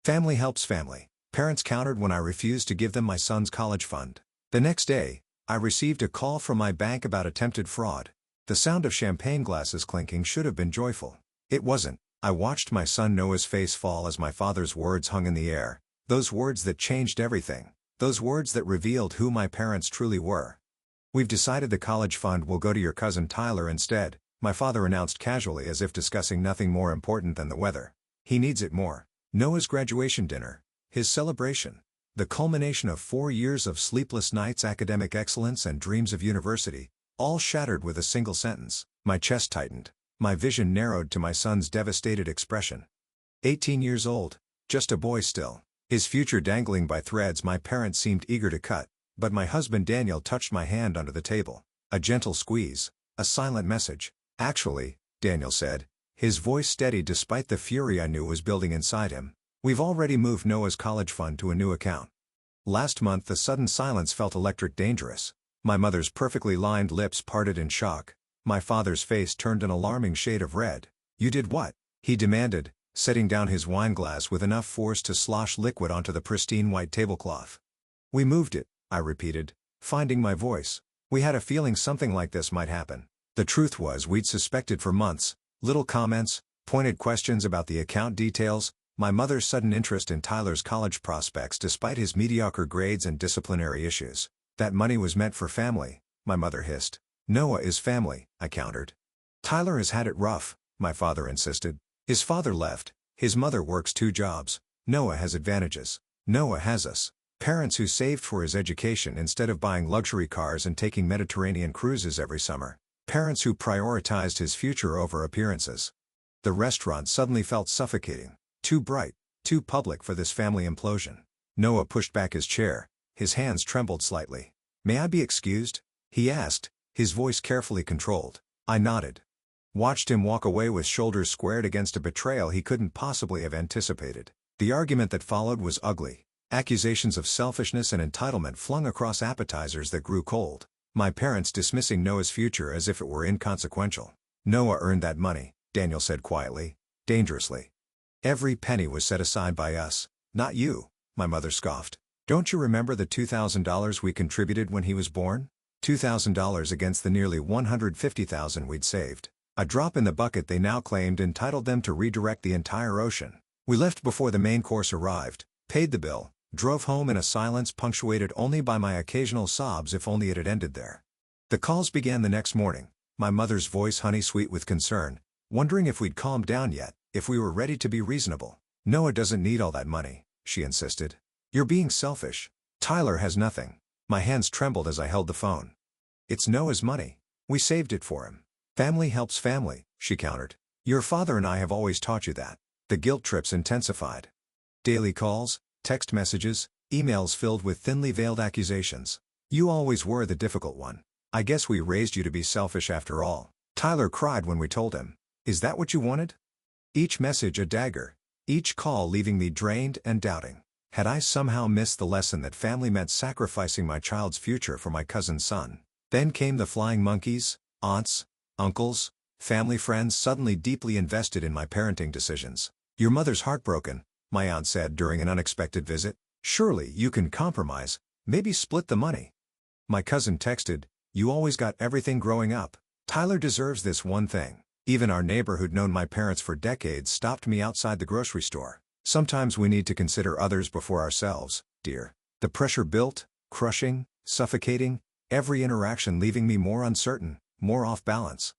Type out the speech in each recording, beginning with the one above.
Family helps family. Parents countered when I refused to give them my son's college fund. The next day, I received a call from my bank about attempted fraud. The sound of champagne glasses clinking should have been joyful. It wasn't. I watched my son Noah's face fall as my father's words hung in the air. Those words that changed everything. Those words that revealed who my parents truly were. "We've decided the college fund will go to your cousin Tyler instead," my father announced casually as if discussing nothing more important than the weather. "He needs it more." Noah's graduation dinner. His celebration. The culmination of 4 years of sleepless nights, academic excellence and dreams of university, all shattered with a single sentence. My chest tightened. My vision narrowed to my son's devastated expression. 18 years old, just a boy still. His future dangling by threads my parents seemed eager to cut, but my husband Daniel touched my hand under the table. A gentle squeeze, a silent message. "Actually," Daniel said, his voice steady despite the fury I knew was building inside him, "we've already moved Noah's college fund to a new account." Last month the sudden silence felt electric dangerous. My mother's perfectly lined lips parted in shock. My father's face turned an alarming shade of red. "You did what?" he demanded, setting down his wineglass with enough force to slosh liquid onto the pristine white tablecloth. "We moved it," I repeated, finding my voice. "We had a feeling something like this might happen." The truth was we'd suspected for months. Little comments, pointed questions about the account details, my mother's sudden interest in Tyler's college prospects despite his mediocre grades and disciplinary issues. "That money was meant for family," my mother hissed. "Noah is family," I countered. "Tyler has had it rough," my father insisted. "His father left, his mother works 2 jobs. Noah has advantages. Noah has us. Parents who saved for his education instead of buying luxury cars and taking Mediterranean cruises every summer. Parents who prioritized his future over appearances." The restaurant suddenly felt suffocating. Too bright, too public for this family implosion. Noah pushed back his chair. His hands trembled slightly. "May I be excused?" he asked, his voice carefully controlled. I nodded. Watched him walk away with shoulders squared against a betrayal he couldn't possibly have anticipated. The argument that followed was ugly. Accusations of selfishness and entitlement flung across appetizers that grew cold. My parents dismissing Noah's future as if it were inconsequential. "Noah earned that money," Daniel said quietly, dangerously. "Every penny was set aside by us, not you," my mother scoffed. "Don't you remember the $2,000 we contributed when he was born? $2,000 against the nearly $150,000 we'd saved. A drop in the bucket they now claimed entitled them to redirect the entire ocean. We left before the main course arrived, paid the bill, drove home in a silence punctuated only by my occasional sobs if only it had ended there." The calls began the next morning, my mother's voice honey-sweet with concern, wondering if we'd calmed down yet, if we were ready to be reasonable. "Noah doesn't need all that money," she insisted. "You're being selfish. Tyler has nothing." My hands trembled as I held the phone. "It's Noah's money. We saved it for him." "Family helps family," she countered. "Your father and I have always taught you that." The guilt trips intensified. Daily calls, text messages, emails filled with thinly veiled accusations. "You always were the difficult one. I guess we raised you to be selfish after all." Tyler cried when we told him. "Is that what you wanted?" Each message a dagger. Each call leaving me drained and doubting. Had I somehow missed the lesson that family meant sacrificing my child's future for my cousin's son? Then came the flying monkeys, aunts, uncles, family friends suddenly deeply invested in my parenting decisions. "Your mother's heartbroken," my aunt said during an unexpected visit. "Surely you can compromise, maybe split the money." My cousin texted, "You always got everything growing up. Tyler deserves this one thing." Even our neighbor who'd known my parents for decades stopped me outside the grocery store. "Sometimes we need to consider others before ourselves, dear." The pressure built, crushing, suffocating, every interaction leaving me more uncertain, more off balance.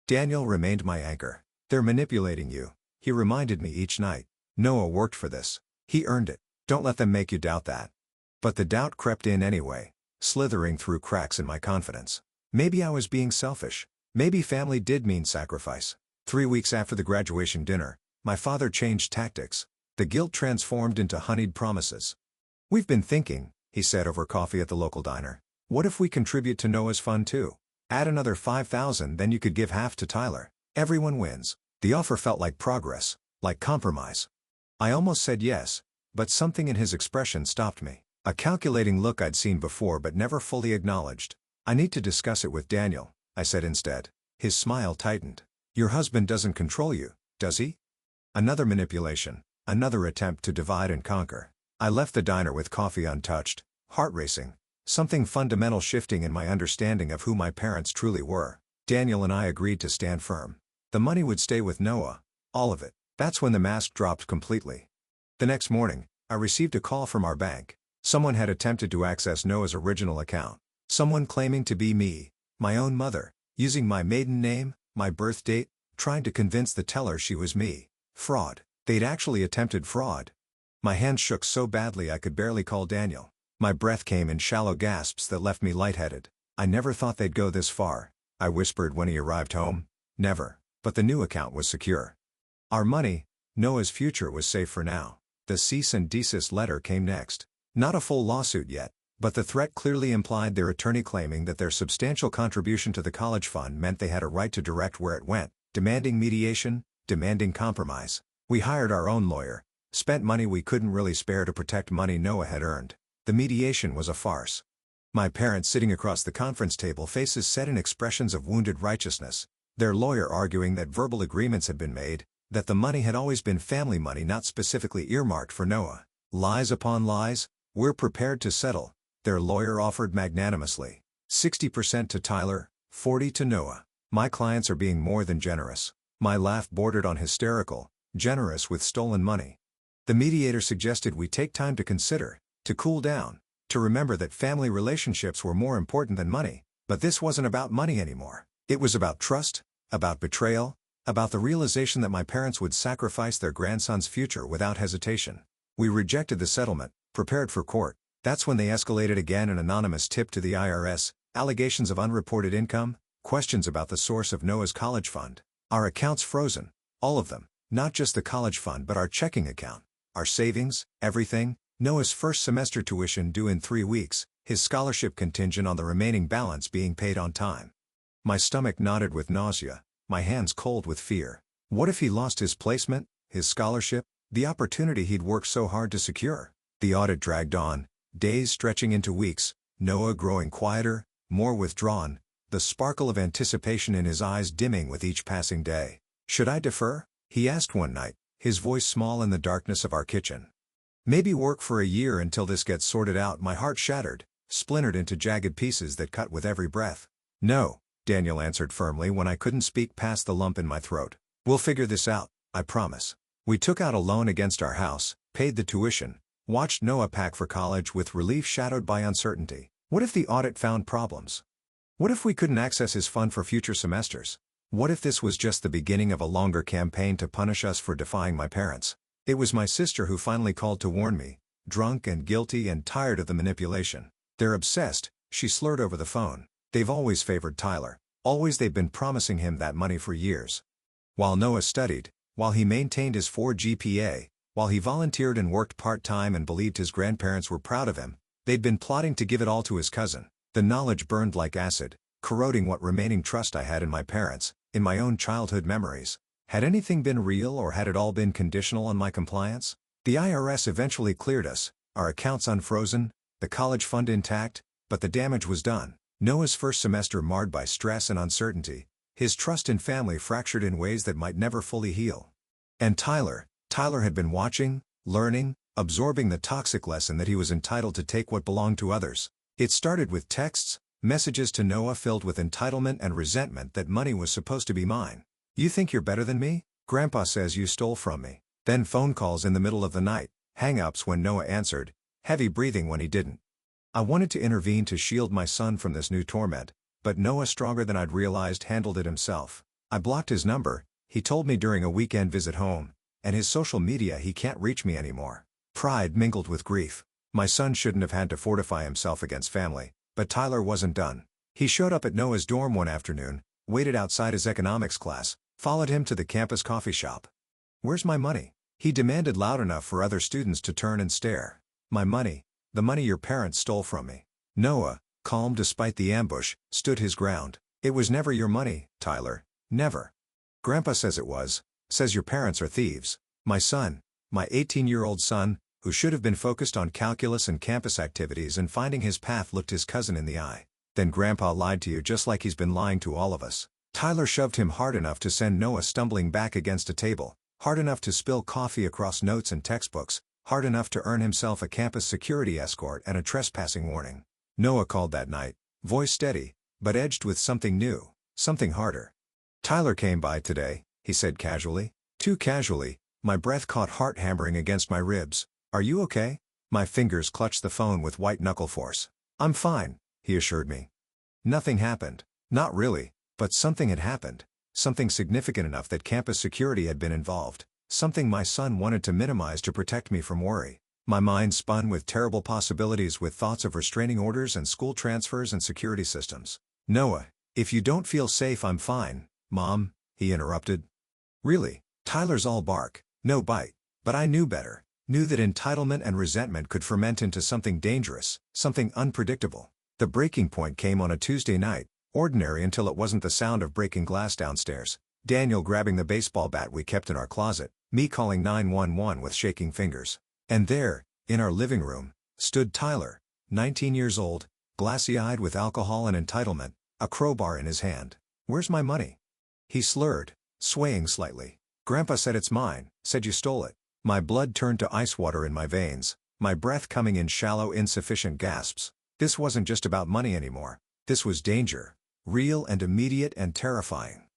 Daniel remained my anchor. "They're manipulating you," he reminded me each night. "Noah worked for this. He earned it. Don't let them make you doubt that." But the doubt crept in anyway, slithering through cracks in my confidence. Maybe I was being selfish. Maybe family did mean sacrifice. 3 weeks after the graduation dinner, my father changed tactics. The guilt transformed into honeyed promises. "We've been thinking," he said over coffee at the local diner. "What if we contribute to Noah's fund too? Add another $5,000, then you could give half to Tyler. Everyone wins." The offer felt like progress, like compromise. I almost said yes, but something in his expression stopped me. A calculating look I'd seen before but never fully acknowledged. "I need to discuss it with Daniel," I said instead. His smile tightened. "Your husband doesn't control you, does he?" Another manipulation. Another attempt to divide and conquer. I left the diner with coffee untouched, heart racing. Something fundamental shifting in my understanding of who my parents truly were. Daniel and I agreed to stand firm. The money would stay with Noah. All of it. That's when the mask dropped completely. The next morning, I received a call from our bank. Someone had attempted to access Noah's original account. Someone claiming to be me, my own mother, using my maiden name, my birth date, trying to convince the teller she was me. Fraud. They'd actually attempted fraud. My hands shook so badly I could barely call Daniel. My breath came in shallow gasps that left me lightheaded. I never thought they'd go this far, I whispered when he arrived home. Never. But the new account was secure. Our money, Noah's future was safe for now. The cease and desist letter came next. Not a full lawsuit yet, but the threat clearly implied their attorney claiming that their substantial contribution to the college fund meant they had a right to direct where it went, demanding mediation, demanding compromise. We hired our own lawyer, spent money we couldn't really spare to protect money Noah had earned. The mediation was a farce. My parents sitting across the conference table, faces set in expressions of wounded righteousness. Their lawyer arguing that verbal agreements had been made, that the money had always been family money not specifically earmarked for Noah. Lies upon lies, we're prepared to settle, their lawyer offered magnanimously. 60% to Tyler, 40% to Noah. My clients are being more than generous. My laugh bordered on hysterical, generous with stolen money. The mediator suggested we take time to consider, to cool down, to remember that family relationships were more important than money, but this wasn't about money anymore. It was about trust, about betrayal, about the realization that my parents would sacrifice their grandson's future without hesitation. We rejected the settlement, prepared for court. That's when they escalated again, an anonymous tip to the IRS, allegations of unreported income, questions about the source of Noah's college fund. Our accounts frozen, all of them, not just the college fund but our checking account, our savings, everything. Noah's first semester tuition due in 3 weeks, his scholarship contingent on the remaining balance being paid on time. My stomach knotted with nausea, my hands cold with fear. What if he lost his placement, his scholarship, the opportunity he'd worked so hard to secure? The audit dragged on, days stretching into weeks, Noah growing quieter, more withdrawn, the sparkle of anticipation in his eyes dimming with each passing day. Should I defer? He asked one night, his voice small in the darkness of our kitchen. Maybe work for a year until this gets sorted out. My heart shattered, splintered into jagged pieces that cut with every breath. No, Daniel answered firmly when I couldn't speak past the lump in my throat. We'll figure this out, I promise. We took out a loan against our house, paid the tuition, watched Noah pack for college with relief shadowed by uncertainty. What if the audit found problems? What if we couldn't access his fund for future semesters? What if this was just the beginning of a longer campaign to punish us for defying my parents? It was my sister who finally called to warn me, drunk and guilty and tired of the manipulation. They're obsessed, she slurred over the phone. They've always favored Tyler. Always. They've been promising him that money for years. While Noah studied, while he maintained his 4 GPA, while he volunteered and worked part-time and believed his grandparents were proud of him, they'd been plotting to give it all to his cousin. The knowledge burned like acid, corroding what remaining trust I had in my parents, in my own childhood memories. Had anything been real, or had it all been conditional on my compliance? The IRS eventually cleared us, our accounts unfrozen, the college fund intact, but the damage was done. Noah's first semester marred by stress and uncertainty, his trust in family fractured in ways that might never fully heal. And Tyler had been watching, learning, absorbing the toxic lesson that he was entitled to take what belonged to others. It started with texts, messages to Noah filled with entitlement and resentment that money was supposed to be mine. You think you're better than me? Grandpa says you stole from me. Then phone calls in the middle of the night, hang-ups when Noah answered, heavy breathing when he didn't. I wanted to intervene to shield my son from this new torment, but Noah, stronger than I'd realized, handled it himself. I blocked his number, he told me during a weekend visit home, and his social media. He can't reach me anymore. Pride mingled with grief. My son shouldn't have had to fortify himself against family, but Tyler wasn't done. He showed up at Noah's dorm one afternoon, waited outside his economics class, followed him to the campus coffee shop. Where's my money? He demanded loud enough for other students to turn and stare. My money, the money your parents stole from me. Noah, calm despite the ambush, stood his ground. It was never your money, Tyler, never. Grandpa says it was, says your parents are thieves. My son, my 18-year-old son, who should have been focused on calculus and campus activities and finding his path, looked his cousin in the eye. Then Grandpa lied to you just like he's been lying to all of us. Tyler shoved him hard enough to send Noah stumbling back against a table, Hard enough to spill coffee across notes and textbooks, hard enough to earn himself a campus security escort and a trespassing warning. Noah called that night, voice steady, but edged with something new, something harder. "Tyler came by today," he said casually. Too casually, my breath caught heart hammering against my ribs. "Are you okay?" My fingers clutched the phone with white-knuckle force. "I'm fine," he assured me. Nothing happened. Not really, but something had happened. Something significant enough that campus security had been involved. Something my son wanted to minimize to protect me from worry. My mind spun with terrible possibilities, with thoughts of restraining orders and school transfers and security systems. "Noah, if you don't feel safe, I'm fine, Mom," he interrupted. Really, Tyler's all bark, no bite. But I knew better. Knew that entitlement and resentment could ferment into something dangerous, something unpredictable. The breaking point came on a Tuesday night, ordinary until it wasn't. The sound of breaking glass downstairs, Daniel grabbing the baseball bat we kept in our closet, me calling 911 with shaking fingers. And there, in our living room, stood Tyler, 19 years old, glassy-eyed with alcohol and entitlement, a crowbar in his hand. "Where's my money?" he slurred, swaying slightly. "Grandpa said it's mine, said you stole it." My blood turned to ice water in my veins, my breath coming in shallow, insufficient gasps. This wasn't just about money anymore. This was danger. Real and immediate and terrifying.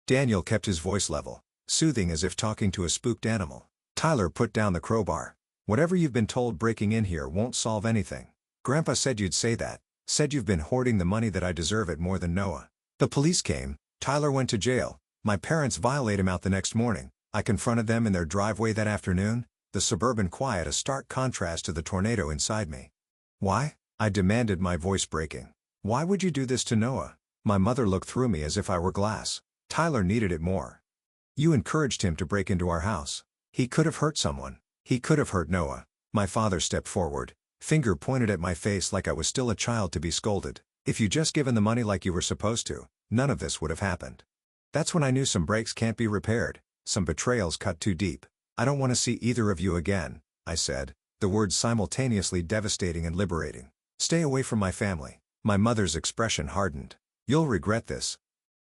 Daniel kept his voice level, soothing as if talking to a spooked animal. "Tyler, put down the crowbar. Whatever you've been told breaking in here won't solve anything. Grandpa said you'd say that. Said you've been hoarding the money, that I deserve it more than Noah." The police came. Tyler went to jail. My parents violated him out the next morning. I confronted them in their driveway that afternoon, the suburban quiet a stark contrast to the tornado inside me. "Why?" I demanded, my voice breaking. "Why would you do this to Noah?" My mother looked through me as if I were glass. "Tyler needed it more. You encouraged him to break into our house. He could have hurt someone. He could have hurt Noah." My father stepped forward, finger pointed at my face like I was still a child to be scolded. "If you just given the money like you were supposed to, none of this would have happened." That's when I knew some breaks can't be repaired, some betrayals cut too deep. "I don't want to see either of you again," I said, the words simultaneously devastating and liberating. "Stay away from my family." My mother's expression hardened. "You'll regret this."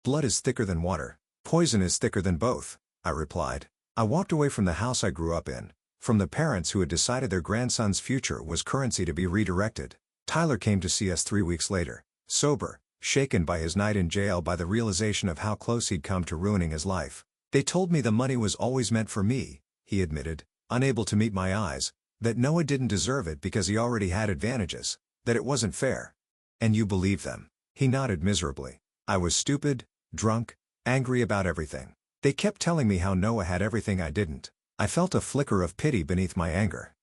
"Blood is thicker than water. Poison is thicker than both," I replied. I walked away from the house I grew up in, from the parents who had decided their grandson's future was currency to be redirected. Tyler came to see us 3 weeks later, sober, shaken by his night in jail, by the realization of how close he'd come to ruining his life. "They told me the money was always meant for me," he admitted, unable to meet my eyes, "that Noah didn't deserve it because he already had advantages, that it wasn't fair." "And you believe them?" He nodded miserably. "I was stupid, drunk, angry about everything. They kept telling me how Noah had everything I didn't." I felt a flicker of pity beneath my anger.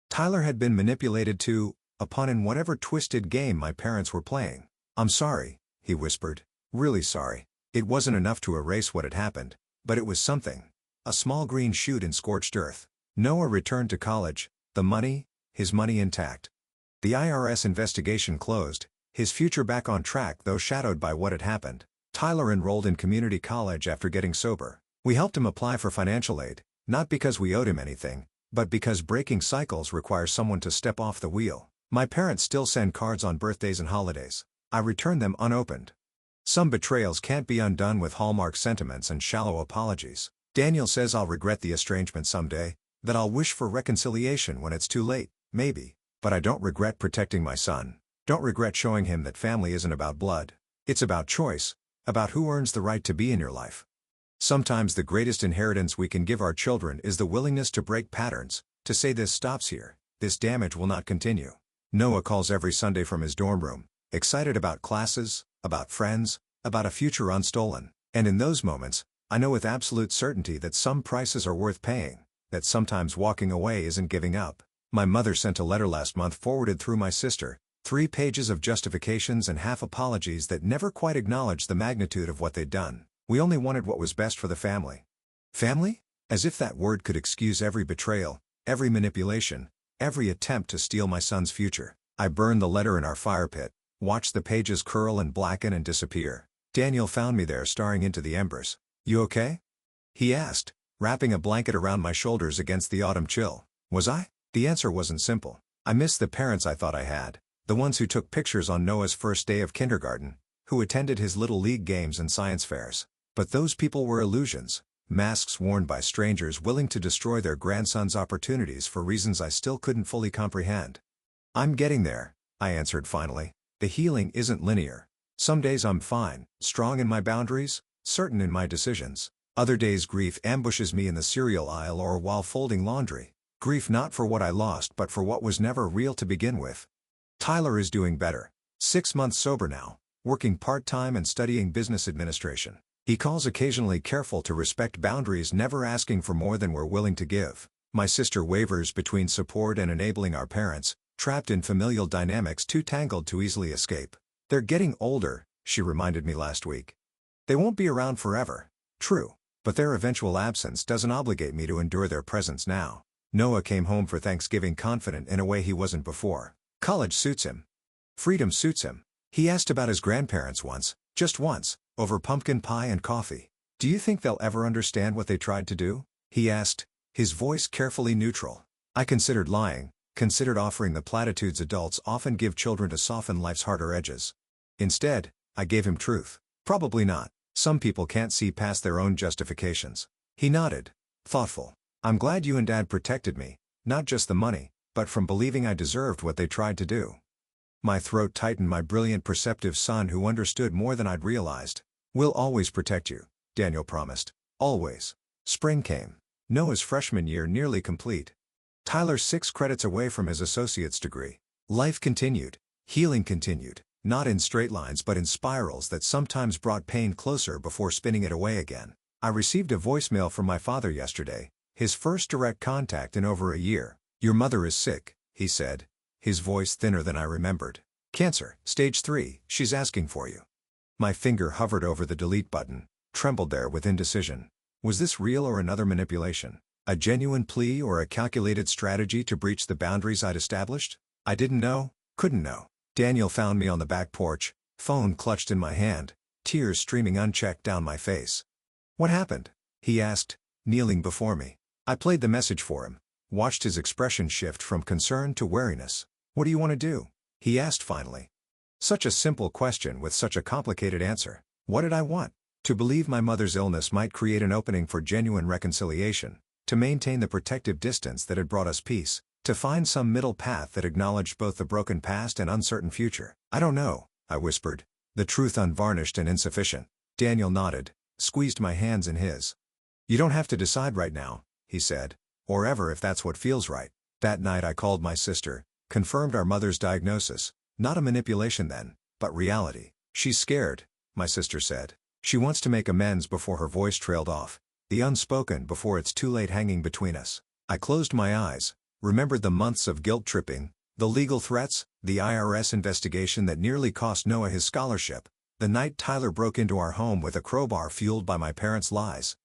Tyler had been manipulated to, a pawn in whatever twisted game my parents were playing. "I'm sorry," he whispered. "Really sorry." It wasn't enough to erase what had happened, but it was something. A small green shoot in scorched earth. Noah returned to college, the money, his money intact. The IRS investigation closed, his future back on track though shadowed by what had happened. Tyler enrolled in community college after getting sober. We helped him apply for financial aid, not because we owed him anything, but because breaking cycles require someone to step off the wheel. My parents still send cards on birthdays and holidays. I return them unopened. Some betrayals can't be undone with Hallmark sentiments and shallow apologies. Daniel says I'll regret the estrangement someday, that I'll wish for reconciliation when it's too late, maybe, but I don't regret protecting my son. Don't regret showing him that family isn't about blood. It's about choice, about who earns the right to be in your life. Sometimes the greatest inheritance we can give our children is the willingness to break patterns, to say this stops here, this damage will not continue. Noah calls every Sunday from his dorm room, excited about classes, about friends, about a future unstolen. And in those moments, I know with absolute certainty that some prices are worth paying, that sometimes walking away isn't giving up. My mother sent a letter last month forwarded through my sister, 3 pages of justifications and half apologies that never quite acknowledged the magnitude of what they'd done. We only wanted what was best for the family. Family? As if that word could excuse every betrayal, every manipulation, every attempt to steal my son's future. I burned the letter in our fire pit, watched the pages curl and blacken and disappear. Daniel found me there staring into the embers. "You okay?" he asked, wrapping a blanket around my shoulders against the autumn chill. Was I? The answer wasn't simple. I missed the parents I thought I had, the ones who took pictures on Noah's first day of kindergarten, who attended his little league games and science fairs. But those people were illusions. Masks worn by strangers willing to destroy their grandson's opportunities for reasons I still couldn't fully comprehend. I'm getting there, I answered finally. The healing isn't linear. Some days I'm fine, strong in my boundaries, certain in my decisions. Other days grief ambushes me in the cereal aisle or while folding laundry. Grief not for what I lost but for what was never real to begin with. Tyler is doing better. 6 months sober now, working part-time and studying business administration. He calls occasionally, careful to respect boundaries, never asking for more than we're willing to give. My sister wavers between support and enabling our parents, trapped in familial dynamics too tangled to easily escape. They're getting older, she reminded me last week. They won't be around forever. True. But their eventual absence doesn't obligate me to endure their presence now. Noah came home for Thanksgiving confident in a way he wasn't before. College suits him. Freedom suits him. He asked about his grandparents once, just once, over pumpkin pie and coffee. Do you think they'll ever understand what they tried to do? He asked, his voice carefully neutral. I considered lying, considered offering the platitudes adults often give children to soften life's harder edges. Instead, I gave him truth. Probably not. Some people can't see past their own justifications. He nodded, thoughtful. I'm glad you and Dad protected me, not just the money, but from believing I deserved what they tried to do. My throat tightened. My brilliant, perceptive son who understood more than I'd realized. We'll always protect you, Daniel promised. Always. Spring came. Noah's freshman year nearly complete. Tyler 6 credits away from his associate's degree. Life continued. Healing continued. Not in straight lines but in spirals that sometimes brought pain closer before spinning it away again. I received a voicemail from my father yesterday, his first direct contact in over a year. Your mother is sick, he said, his voice thinner than I remembered. Cancer, stage 3, she's asking for you. My finger hovered over the delete button, trembled there with indecision. Was this real or another manipulation? A genuine plea or a calculated strategy to breach the boundaries I'd established? I didn't know, couldn't know. Daniel found me on the back porch, phone clutched in my hand, tears streaming unchecked down my face. What happened? He asked, kneeling before me. I played the message for him, watched his expression shift from concern to wariness. What do you want to do? He asked finally. Such a simple question with such a complicated answer. What did I want? To believe my mother's illness might create an opening for genuine reconciliation, to maintain the protective distance that had brought us peace, to find some middle path that acknowledged both the broken past and uncertain future. I don't know, I whispered, the truth unvarnished and insufficient. Daniel nodded, squeezed my hands in his. You don't have to decide right now, he said, or ever if that's what feels right. That night I called my sister, confirmed our mother's diagnosis, not a manipulation then, but reality. She's scared, my sister said. She wants to make amends before her voice trailed off, the unspoken before it's too late hanging between us. I closed my eyes, remembered the months of guilt tripping, the legal threats, the IRS investigation that nearly cost Noah his scholarship, the night Tyler broke into our home with a crowbar fueled by my parents' lies.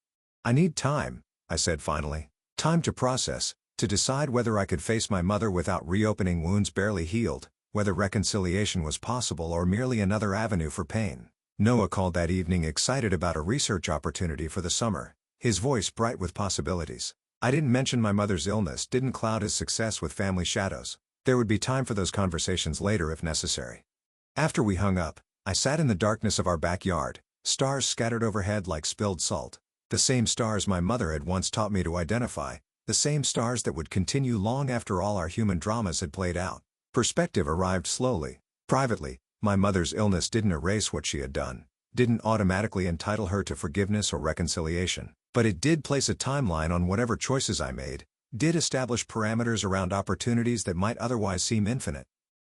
I need time, I said finally. Time to process, to decide whether I could face my mother without reopening wounds barely healed, whether reconciliation was possible or merely another avenue for pain. Noah called that evening excited about a research opportunity for the summer, his voice bright with possibilities. I didn't mention my mother's illness didn't cloud his success with family shadows. There would be time for those conversations later if necessary. After we hung up, I sat in the darkness of our backyard, stars scattered overhead like spilled salt. The same stars my mother had once taught me to identify, the same stars that would continue long after all our human dramas had played out. Perspective arrived slowly. Privately, my mother's illness didn't erase what she had done, didn't automatically entitle her to forgiveness or reconciliation. But it did place a timeline on whatever choices I made, did establish parameters around opportunities that might otherwise seem infinite.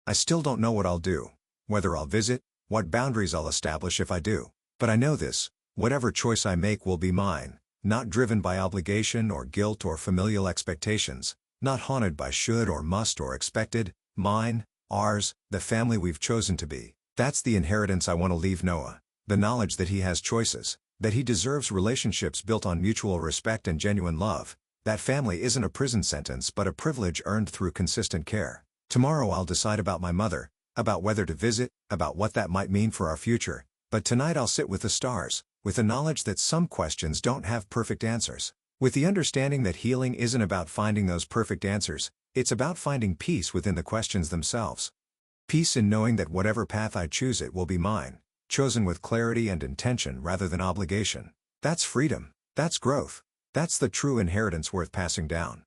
I still don't know what I'll do, whether I'll visit, what boundaries I'll establish if I do. But I know this, whatever choice I make will be mine, not driven by obligation or guilt or familial expectations, not haunted by should or must or expected, mine, ours, the family we've chosen to be. That's the inheritance I want to leave Noah, the knowledge that he has choices, that he deserves relationships built on mutual respect and genuine love. That family isn't a prison sentence but a privilege earned through consistent care. Tomorrow I'll decide about my mother, about whether to visit, about what that might mean for our future. But tonight I'll sit with the stars, with the knowledge that some questions don't have perfect answers. With the understanding that healing isn't about finding those perfect answers, it's about finding peace within the questions themselves. Peace in knowing that whatever path I choose it will be mine, chosen with clarity and intention rather than obligation. That's freedom. That's growth. That's the true inheritance worth passing down.